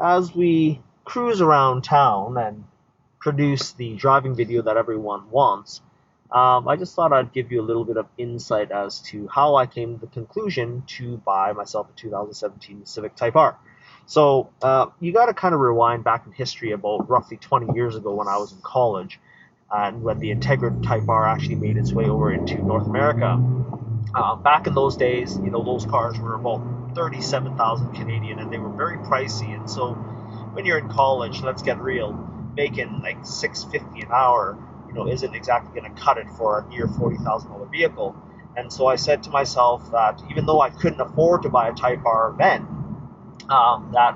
as we cruise around town and produce the driving video that everyone wants, I just thought I'd give you a little bit of insight as to how I came to the conclusion to buy myself a 2017 Civic Type R. So you got to kind of rewind back in history about roughly 20 years ago when I was in college, and when the Integra Type R actually made its way over into North America. Back in those days, those cars were about 37,000 Canadian, and they were very pricey. And so, when you're in college, let's get real, making like $6.50 an hour, isn't exactly going to cut it for a near $40,000 vehicle. And so I said to myself that even though I couldn't afford to buy a Type R then, that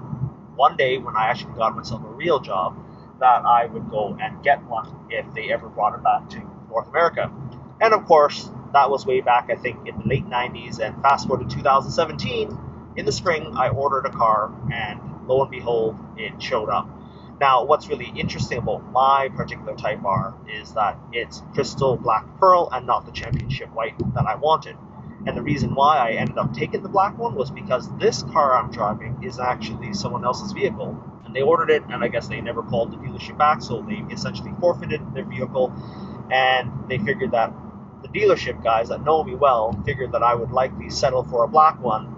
one day when I actually got myself a real job, that I would go and get one if they ever brought it back to North America. And of course, that was way back, I think, in the late 90s. And fast forward to 2017, in the spring, I ordered a car, and lo and behold, it showed up. Now, what's really interesting about my particular Type R is that it's crystal black pearl and not the championship white that I wanted. And the reason why I ended up taking the black one was because this car I'm driving is actually someone else's vehicle. And they ordered it, and I guess they never called the dealership back, so they essentially forfeited their vehicle. And they figured that the dealership guys that know me well figured that I would likely settle for a black one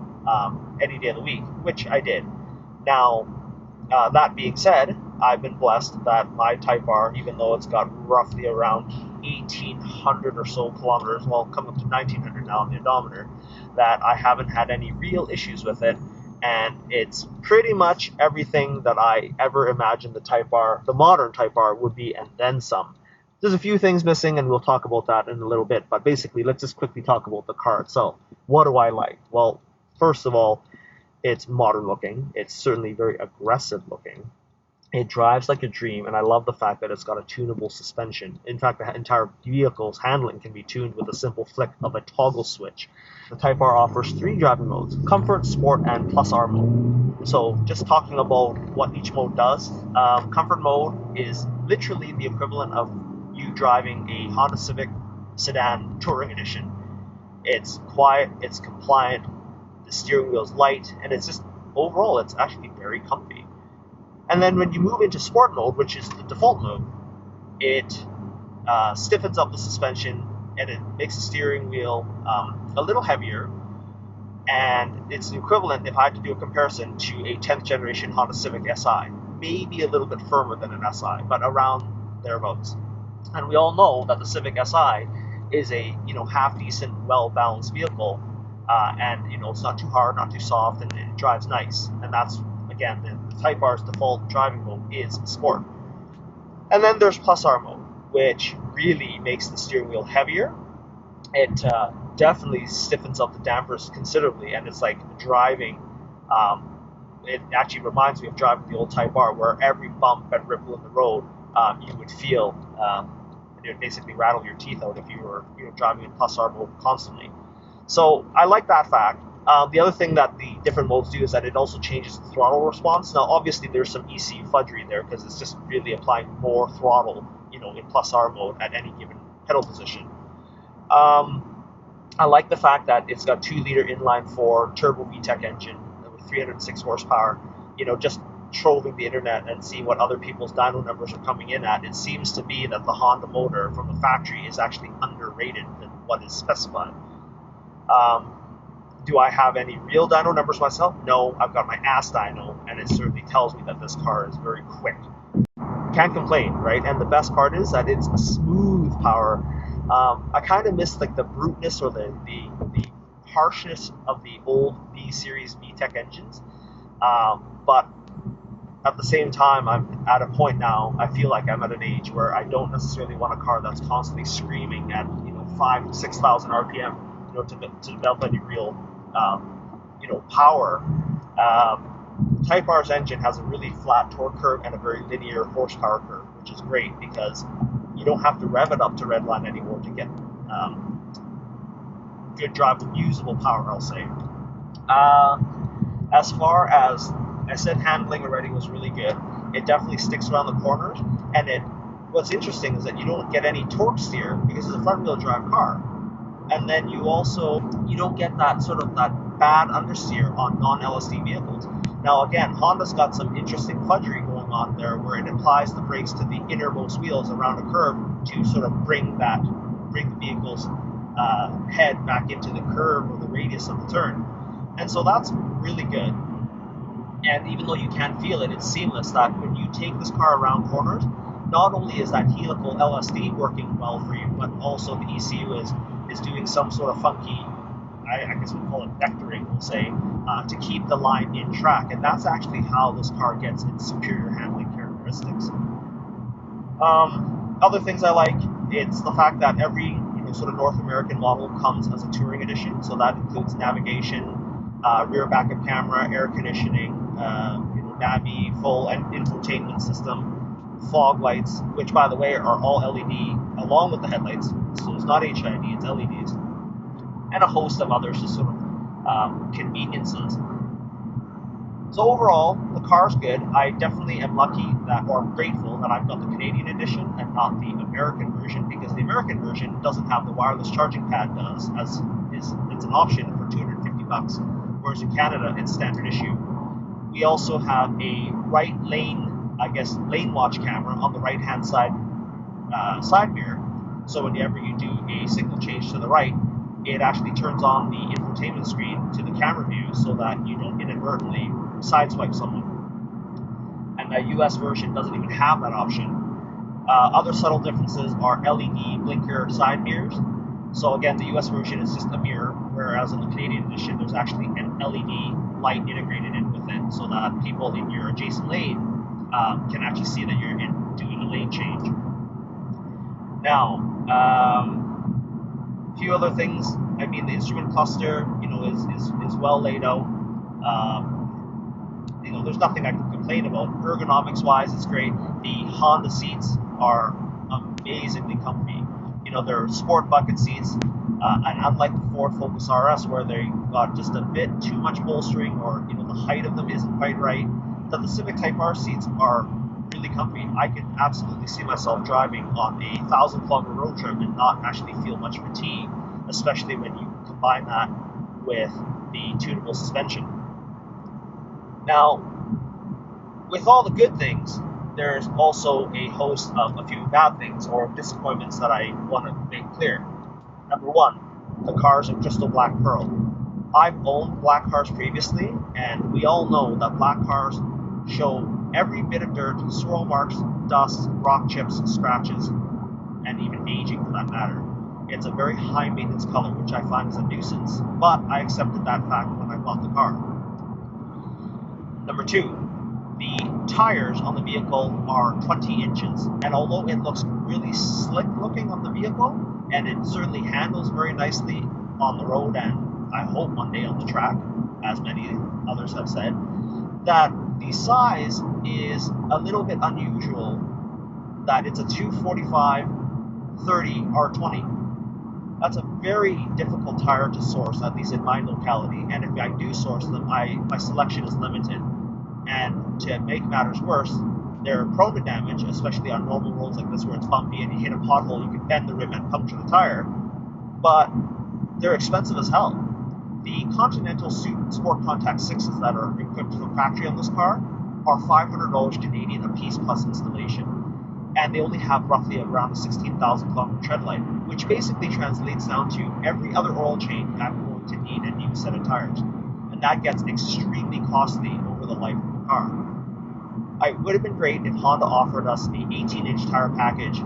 any day of the week, which I did. Now, that being said, I've been blessed that my Type R, even though it's got roughly around 1,800 or so kilometers, well, coming up to 1,900 now on the odometer, that I haven't had any real issues with it, and it's pretty much everything that I ever imagined the Type R, the modern Type R, would be, and then some. There's a few things missing, and we'll talk about that in a little bit, but basically, let's just quickly talk about the car itself. What do I like? Well, first of all, it's modern looking. It's certainly very aggressive looking. It drives like a dream, and I love the fact that it's got a tunable suspension. In fact, the entire vehicle's handling can be tuned with a simple flick of a toggle switch. The Type R offers 3 driving modes: Comfort, Sport, and Plus R mode. So just talking about what each mode does, Comfort mode is literally the equivalent of you driving a Honda Civic sedan Touring Edition. It's quiet, it's compliant, the steering wheel's light, and it's just, overall, it's actually very comfy. And then when you move into Sport mode, which is the default mode, it stiffens up the suspension, and it makes the steering wheel a little heavier. And it's the equivalent, if I had to do a comparison, to a 10th generation Honda Civic Si. Maybe a little bit firmer than an Si, but around thereabouts. And we all know that the Civic Si is a half decent, well balanced vehicle, and it's not too hard, not too soft, and it drives nice. And that's, again, the Type R's default driving mode is Sport. And then there's Plus R mode, which really makes the steering wheel heavier. It definitely stiffens up the dampers considerably, and it's like driving. It actually reminds me of driving the old Type R, where every bump and ripple in the road you would feel, and it would basically rattle your teeth out if you were driving in Plus R mode constantly. So I like that fact. The other thing that the different modes do is that it also changes the throttle response. Now, obviously, there's some ECU fudgery there because it's just really applying more throttle, in Plus R mode at any given pedal position. I like the fact that it's got 2-liter inline-4 turbo VTEC engine with 306 horsepower. Just troving the internet and seeing what other people's dyno numbers are coming in at, it seems to be that the Honda motor from the factory is actually underrated than what is specified. Do I have any real dyno numbers myself? No, I've got my ass dyno, and it certainly tells me that this car is very quick. Can't complain, right? And the best part is that it's a smooth power. I kind of miss like the bruteness or the harshness of the old B series VTEC engines, but at the same time, I'm at a point now. I feel like I'm at an age where I don't necessarily want a car that's constantly screaming at 5,000 to 6,000 RPM, to develop any real power. Type R's engine has a really flat torque curve and a very linear horsepower curve, which is great because you don't have to rev it up to redline anymore to get good drive with usable power, I'll say. As far as I said, handling already was really good. It definitely sticks around the corners, and what's interesting is that you don't get any torque steer because it's a front-wheel drive car. And then you don't get that sort of that bad understeer on non-LSD vehicles. Now again, Honda's got some interesting fudgery going on there where it applies the brakes to the innermost wheels around a curve to sort of bring the vehicle's head back into the curve or the radius of the turn. And so that's really good. And even though you can't feel it, it's seamless that when you take this car around corners, not only is that helical LSD working well for you, but also the ECU is doing some sort of funky, I guess we'll call it vectoring, we'll say, to keep the line in track. And that's actually how this car gets its superior handling characteristics. Other things I like, it's the fact that every sort of North American model comes as a touring edition. So that includes navigation, rear backup camera, air conditioning, Navi, full infotainment system, fog lights, which by the way are all LED along with the headlights. So it's not HID, it's LEDs, and a host of others to sort of conveniences. So overall, the car's good. I definitely am lucky or grateful that I've got the Canadian edition and not the American version, because the American version doesn't have the wireless charging pad it's an option for $250, whereas in Canada it's standard issue. We also have a right lane, lane watch camera on the right hand side mirror. So whenever you do a signal change to the right, it actually turns on the infotainment screen to the camera view so that you don't inadvertently sideswipe someone. And the US version doesn't even have that option. Other subtle differences are LED blinker side mirrors. So again, the US version is just a mirror, whereas in the Canadian edition, there's actually an LED light integrated in with it, so that people in your adjacent lane can actually see that you're doing a lane change. Now, a few other things. I mean, the instrument cluster, is well laid out. There's nothing I can complain about. Ergonomics wise, it's great. The Honda seats are amazingly comfy. They're sport bucket seats, and unlike the Ford Focus RS where they got just a bit too much bolstering, or the height of them isn't quite right, that the Civic Type R seats are really comfy. I can absolutely see myself driving on a 1,000-kilometer road trip and not actually feel much fatigue, especially when you combine that with the tunable suspension. Now, with all the good things, there's also a host of a few bad things or disappointments that I want to make clear. Number one, the car's a crystal black pearl. I've owned black cars previously, and we all know that black cars show every bit of dirt, swirl marks, dust, rock chips, scratches, and even aging for that matter. It's a very high maintenance color, which I find is a nuisance, but I accepted that fact when I bought the car. Number two, the tires on the vehicle are 20 inches, and although it looks really slick looking on the vehicle, and it certainly handles very nicely on the road and I hope one day on the track, as many others have said, that the size is a little bit unusual, that it's a 245 30 R20. That's a very difficult tire to source, at least in my locality, and if I do source them, my selection is limited. And to make matters worse, they're prone to damage, especially on normal roads like this where it's bumpy and you hit a pothole, you can bend the rim and puncture the tire. But they're expensive as hell. The Continental Sport Contact 6s that are equipped from factory on this car are $500 Canadian a piece plus installation. And they only have roughly around a 16,000 kilometer tread life, which basically translates down to every other oil change I'm going to need a new set of tires. And that gets extremely costly over the life of the car. It would have been great if Honda offered us the 18-inch tire package,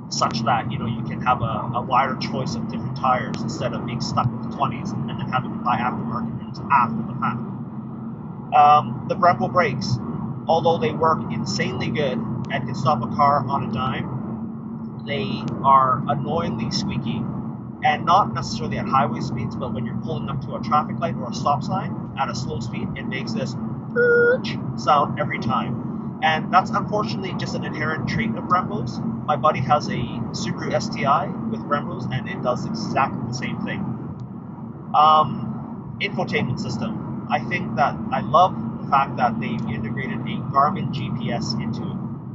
such that you can have a wider choice of different tires instead of being stuck with the 20s and then having to buy aftermarket rims after the fact. The Brembo Brakes, although they work insanely good and can stop a car on a dime, they are annoyingly squeaky. And not necessarily at highway speeds, but when you're pulling up to a traffic light or a stop sign at a slow speed, it makes this sound every time. And that's unfortunately just an inherent trait of Brembos. My buddy has a Subaru STI with Brembos, and it does exactly the same thing. Infotainment system. I think that I love the fact that they've integrated a Garmin GPS into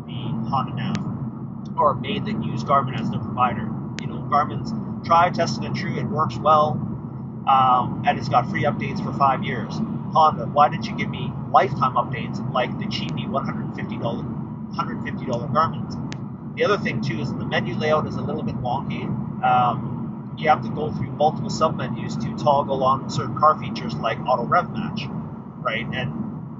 the Honda Nav, or made them use Garmin as their provider. Garmin's tried, tested, and true. It works well, and it's got free updates for 5 years. Honda, why did you give me lifetime updates like the cheapy $150 Garments? The other thing too is the menu layout is a little bit wonky. You have to go through multiple submenus to toggle on certain car features like auto rev match, right? And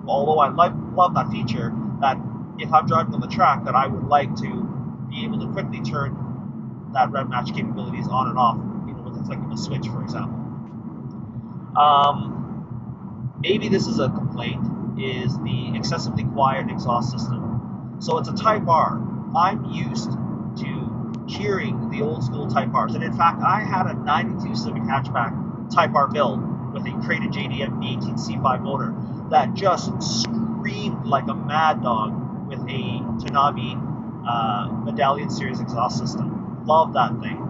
although I love that feature, that if I'm driving on the track, that I would like to be able to quickly turn that rev match capabilities on and off, with a flick of a switch, for example. Maybe this is a complaint, is the excessively quiet exhaust system. So it's a Type R. I'm used to hearing the old school Type Rs. And in fact, I had a 92 Civic hatchback Type R build with a crated JDM V18C5 motor that just screamed like a mad dog with a Tanabe Medallion Series exhaust system. Love that thing.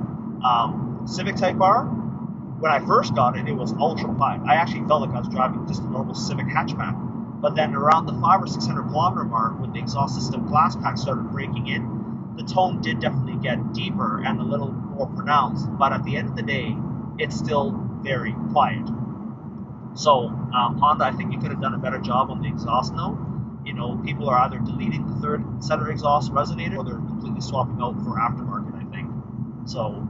Civic Type R, when I first got it, it was ultra quiet. I actually felt like I was driving just a normal Civic hatchback. But then around the 500 or 600 kilometer mark, when the exhaust system glass pack started breaking in, the tone did definitely get deeper and a little more pronounced. But at the end of the day, it's still very quiet. So Honda, I think you could have done a better job on the exhaust note. People are either deleting the third center exhaust resonator or they're completely swapping out for aftermarket, I think. So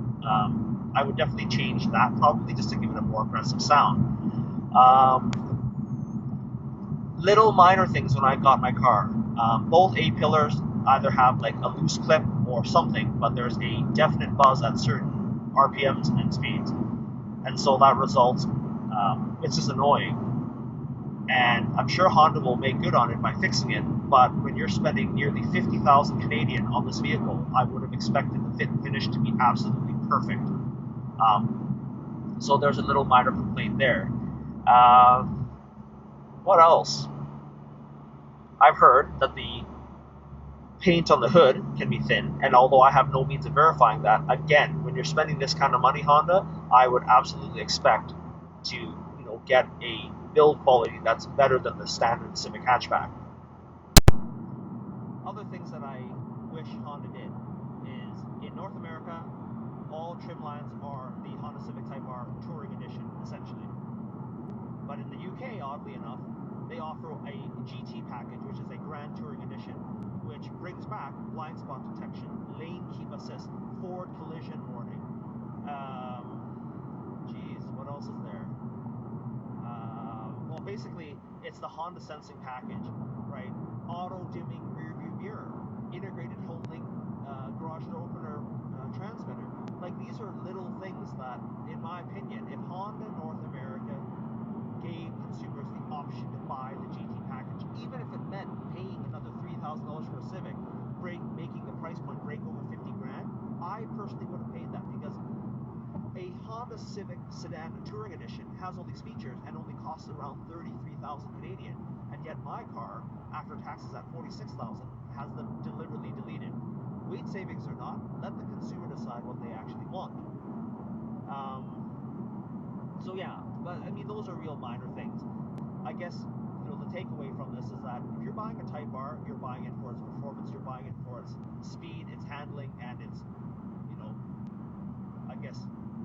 I would definitely change that probably just to give it a more aggressive sound. Little minor things when I got my car. Both A-pillars either have like a loose clip or something, but there's a definite buzz at certain RPMs and speeds. And so that results, it's just annoying. And I'm sure Honda will make good on it by fixing it, but when you're spending nearly 50,000 Canadian on this vehicle, I would have expected the fit and finish to be absolutely perfect. So there's a little minor complaint there. What else? I've heard that the paint on the hood can be thin, and although I have no means of verifying that, again, when you're spending this kind of money, Honda, I would absolutely expect to, get a build quality that's better than the standard Civic hatchback. Other things that I wish Honda did is, in North America, all trim lines are the Honda Civic Type R Touring Edition, essentially. But in the UK, oddly enough, they offer a GT package, which is a Grand Touring Edition, which brings back blind spot detection, lane keep assist, forward collision warning. What else is there? Well, basically, it's the Honda sensing package, right? Auto dimming rear view mirror, integrated holding garage door opener transmitter. Like, these are little things that, in my opinion, if Honda North America gave consumers the option to buy the GT package, even if it meant paying another $3,000 for a Civic, making the price point break over 50 grand, I personally would have paid that, because a Honda Civic Sedan Touring Edition has all these features and only costs around 33,000 Canadian, and yet my car, after taxes at 46,000, has them deliberately deleted. Weight savings or not, let the consumer decide what they actually want. So yeah, but I mean, those are real minor things. I guess, the takeaway from this is that if you're buying a Type R, you're buying it for its performance, you're buying it for its speed, its handling, and its, I guess,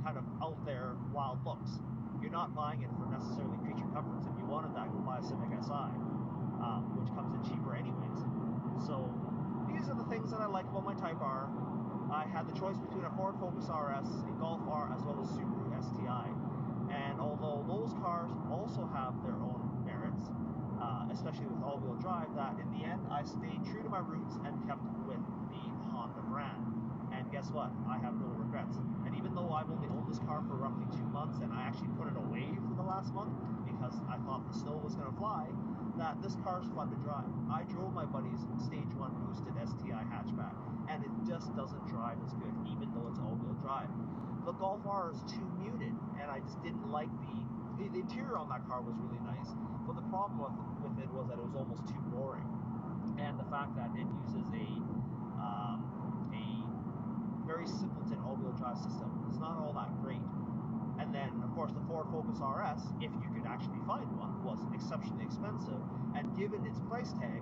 kind of out there wild looks. You're not buying it for necessarily creature comforts. If you wanted that, go buy a Civic Si, which comes in cheaper anyways. So these are the things that I like about my Type R. I had the choice between a Ford Focus RS, a Golf R, as well as Subaru STI. And although those cars also have their own merits, especially with all-wheel drive, that in the end I stayed true to my roots and kept with the Honda brand. And guess what? I have no regrets. And even though I've only owned this car for roughly 2 months, and I actually put it away for the last month because I thought the snow was going to fly, that this car's fun to drive. I drove my buddy's Stage 1 boosted STI hatchback, and it just doesn't drive as good, even though it's all-wheel drive. The Golf R is too muted, and I just didn't like the interior on that car was really nice, but the problem with it was that it was almost too boring, and the fact that it uses a very simpleton all-wheel drive system is not all that great. And then, of course, the Ford Focus RS, if you could actually find one, was exceptionally expensive, and given its price tag,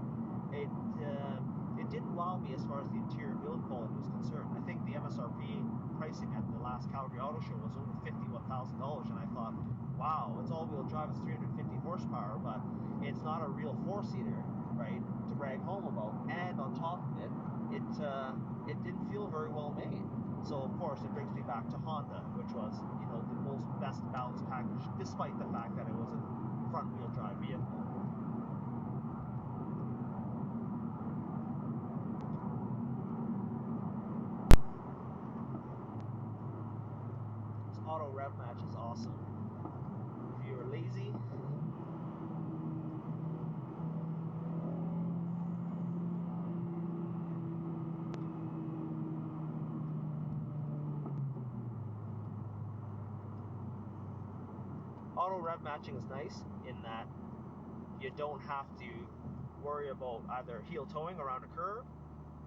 it didn't wow me as far as the interior build quality was concerned. I think the MSRP pricing at the last Calgary Auto Show was over $51,000, and I thought, wow, it's all-wheel drive, it's 350 horsepower, but it's not a real four-seater, right, to brag home about. And on top of it, it didn't feel very well made. So of course it brings me back to Honda, which was, you know, the most best balanced package, despite the fact that it was a front-wheel drive vehicle. This auto rev match is awesome. If you're lazy, auto rev matching is nice in that you don't have to worry about either heel towing around a curve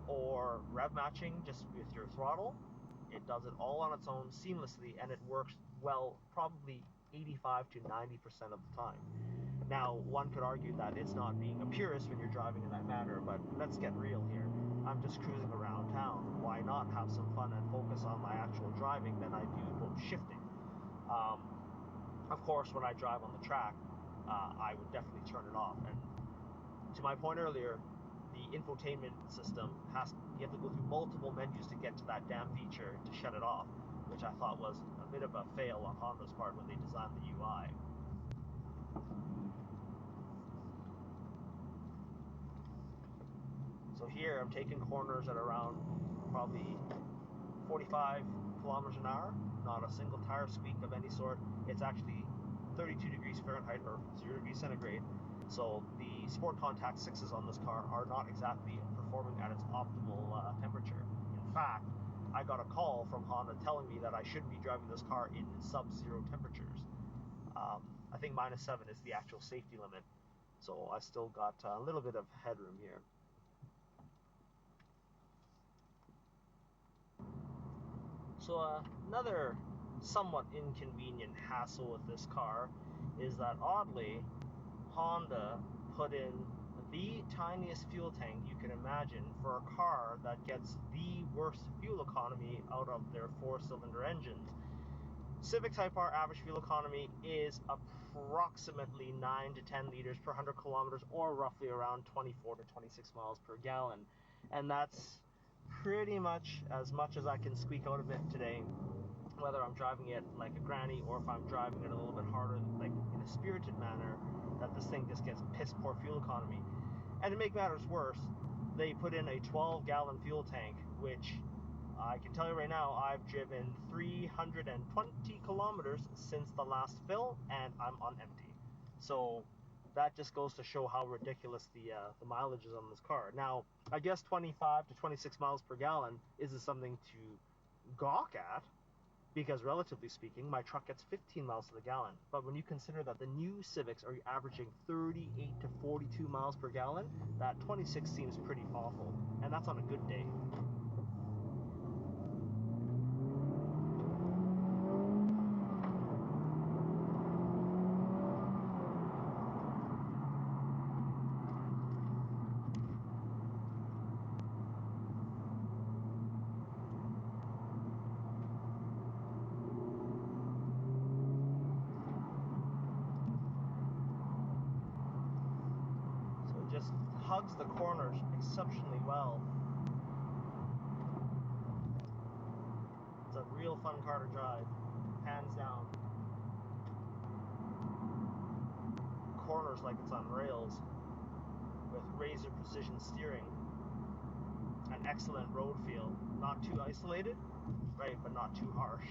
or rev matching just with your throttle. It does it all on its own seamlessly, and it works well probably 85 to 90% of the time. Now, one could argue that it's not being a purist when you're driving in that manner, but let's get real here. I'm just cruising around town. Why not have some fun and focus on my actual driving than I do both shifting? Of course, when I drive on the track, I would definitely turn it off. And to my point earlier, the infotainment system you have to go through multiple menus to get to that damn feature to shut it off, which I thought was a bit of a fail on Honda's part when they designed the UI. So here I'm taking corners at around probably 45 kilometers an hour, not a single tire squeak of any sort. It's actually 32 degrees Fahrenheit or 0 degrees centigrade. So the Sport Contact 6s on this car are not exactly performing at its optimal temperature. In fact, I got a call from Honda telling me that I shouldn't be driving this car in sub-zero temperatures. I think -7 is the actual safety limit. So I still got a little bit of headroom here. So another somewhat inconvenient hassle with this car is that oddly, Honda put in the tiniest fuel tank you can imagine for a car that gets the worst fuel economy out of their four-cylinder engines. Civic Type R average fuel economy is approximately 9 to 10 liters per 100 kilometers, or roughly around 24 to 26 miles per gallon. And that's pretty much as I can squeak out of it today, whether I'm driving it like a granny or if I'm driving it a little bit harder, like in a spirited manner, that this thing just gets piss poor fuel economy. And to make matters worse, they put in a 12-gallon fuel tank, which I can tell you right now, I've driven 320 kilometers since the last fill, and I'm on empty. So that just goes to show how ridiculous the mileage is on this car. Now, I guess 25 to 26 miles per gallon isn't something to gawk at, because relatively speaking, my truck gets 15 miles to the gallon. But when you consider that the new Civics are averaging 38 to 42 miles per gallon, that 26 seems pretty awful. And that's on a good day. Just hugs the corners exceptionally well. It's a real fun car to drive, hands down. Corners like it's on rails, with razor precision steering, an excellent road feel, not too isolated, right, but not too harsh.